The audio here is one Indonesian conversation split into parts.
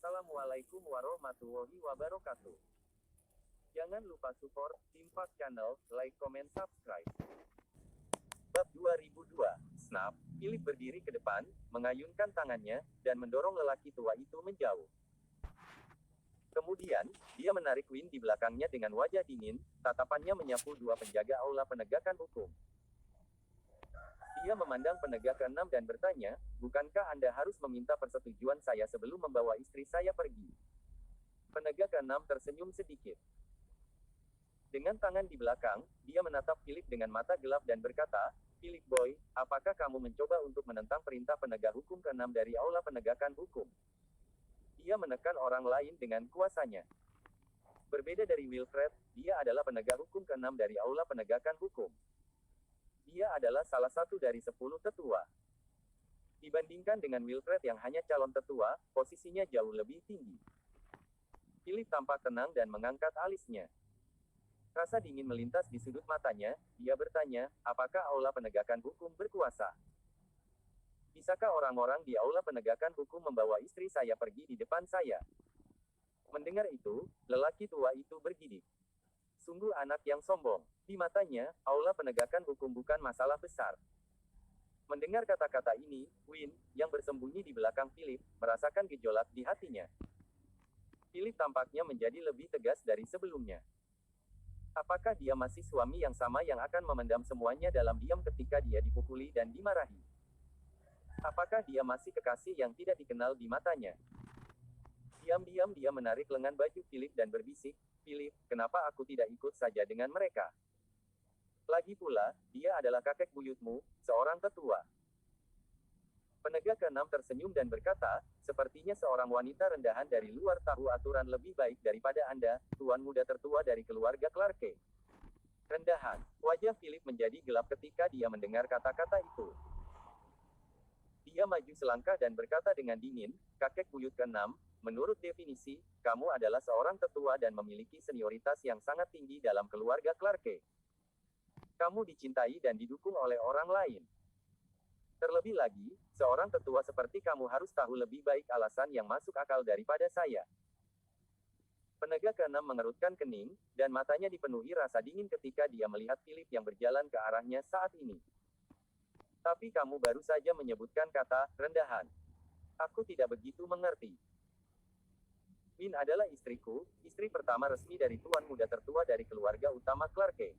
Assalamualaikum warahmatullahi wabarakatuh. Jangan lupa support Timpak Channel, like, comment, subscribe. Bab 2002. Snap. Philip berdiri ke depan, mengayunkan tangannya, dan mendorong lelaki tua itu menjauh. Kemudian, dia menarik Win di belakangnya dengan wajah dingin, tatapannya menyapu dua penjaga aula penegakan hukum. Dia memandang penegak keenam dan bertanya, bukankah Anda harus meminta persetujuan saya sebelum membawa istri saya pergi? Penegak keenam tersenyum sedikit. Dengan tangan di belakang, dia menatap Philip dengan mata gelap dan berkata, Philip Boy, apakah kamu mencoba untuk menentang perintah penegak hukum keenam dari aula penegakan hukum? Dia menekan orang lain dengan kuasanya. Berbeda dari Wilfred, dia adalah penegak hukum keenam dari aula penegakan hukum. Dia adalah salah satu dari 10 tetua. Dibandingkan dengan Wilfred yang hanya calon tetua, posisinya jauh lebih tinggi. Philip tampak tenang dan mengangkat alisnya. Rasa dingin melintas di sudut matanya, dia bertanya, apakah aula penegakan hukum berkuasa? Bisakah orang-orang di aula penegakan hukum membawa istri saya pergi di depan saya? Mendengar itu, lelaki tua itu bergidik. Sungguh anak yang sombong. Di matanya, aula penegakan hukum bukan masalah besar. Mendengar kata-kata ini, Win, yang bersembunyi di belakang Philip, merasakan gejolak di hatinya. Philip tampaknya menjadi lebih tegas dari sebelumnya. Apakah dia masih suami yang sama yang akan memendam semuanya dalam diam ketika dia dipukuli dan dimarahi? Apakah dia masih kekasih yang tidak dikenal di matanya? Diam-diam dia menarik lengan baju Philip dan berbisik, Philip, kenapa aku tidak ikut saja dengan mereka? Lagi pula, dia adalah kakek buyutmu, seorang tetua. Penegak keenam tersenyum dan berkata, sepertinya seorang wanita rendahan dari luar tahu aturan lebih baik daripada Anda, tuan muda tertua dari keluarga Clarke. Rendahan. Wajah Philip menjadi gelap ketika dia mendengar kata-kata itu. Dia maju selangkah dan berkata dengan dingin, kakek buyut keenam, menurut definisi, kamu adalah seorang tetua dan memiliki senioritas yang sangat tinggi dalam keluarga Clarke. Kamu dicintai dan didukung oleh orang lain. Terlebih lagi, seorang tetua seperti kamu harus tahu lebih baik alasan yang masuk akal daripada saya. Penegak keenam mengerutkan kening, dan matanya dipenuhi rasa dingin ketika dia melihat Philip yang berjalan ke arahnya saat ini. Tapi kamu baru saja menyebutkan kata, rendahan. Aku tidak begitu mengerti. Win adalah istriku, istri pertama resmi dari tuan muda tertua dari keluarga utama Clarke.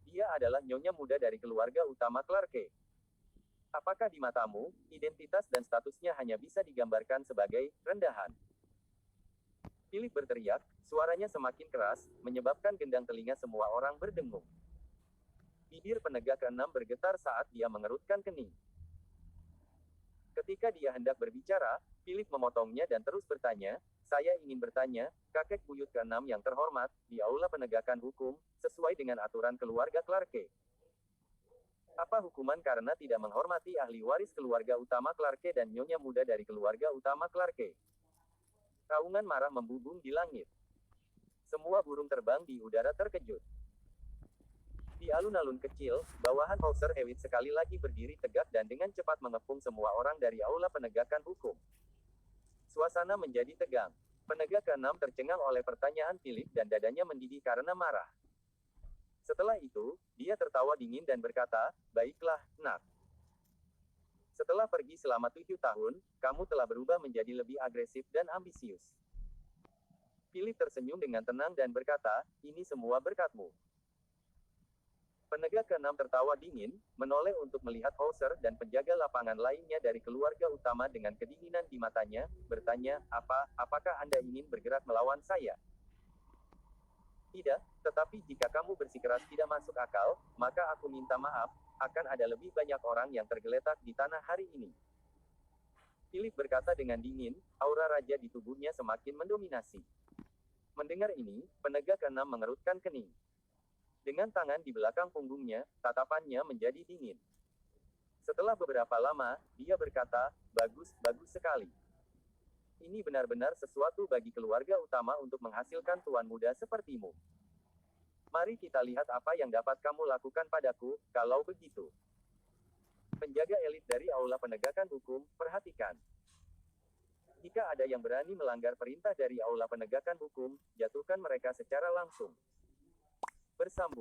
Dia adalah nyonya muda dari keluarga utama Clarke. Apakah di matamu, identitas dan statusnya hanya bisa digambarkan sebagai rendahan? Philip berteriak, suaranya semakin keras, menyebabkan gendang telinga semua orang berdengung. Bibir penegak keenam bergetar saat dia mengerutkan kening. Ketika dia hendak berbicara, Philip memotongnya dan terus bertanya, saya ingin bertanya, kakek buyut keenam yang terhormat, di aula penegakan hukum, sesuai dengan aturan keluarga Clarke. Apa hukuman karena tidak menghormati ahli waris keluarga utama Clarke dan nyonya muda dari keluarga utama Clarke? Raungan marah membubung di langit. Semua burung terbang di udara terkejut. Di alun-alun kecil, bawahan Hauser Hewitt sekali lagi berdiri tegak dan dengan cepat mengepung semua orang dari aula penegakan hukum. Suasana menjadi tegang. Penegak keenam tercengang oleh pertanyaan Philip dan dadanya mendidih karena marah. Setelah itu, dia tertawa dingin dan berkata, baiklah, nak. Setelah pergi selama 7 tahun, kamu telah berubah menjadi lebih agresif dan ambisius. Philip tersenyum dengan tenang dan berkata, ini semua berkatmu. Penegak keenam tertawa dingin, menoleh untuk melihat Hauser dan penjaga lapangan lainnya dari keluarga utama dengan kedinginan di matanya, bertanya, apakah Anda ingin bergerak melawan saya? Tidak, tetapi jika kamu bersikeras tidak masuk akal, maka aku minta maaf, akan ada lebih banyak orang yang tergeletak di tanah hari ini. Philip berkata dengan dingin, aura raja di tubuhnya semakin mendominasi. Mendengar ini, penegak keenam mengerutkan kening. Dengan tangan di belakang punggungnya, tatapannya menjadi dingin. Setelah beberapa lama, dia berkata, bagus sekali. Ini benar-benar sesuatu bagi keluarga utama untuk menghasilkan tuan muda sepertimu. Mari kita lihat apa yang dapat kamu lakukan padaku, kalau begitu. Penjaga elit dari aula penegakan hukum, perhatikan. Jika ada yang berani melanggar perintah dari aula penegakan hukum, jatuhkan mereka secara langsung. Bersambung.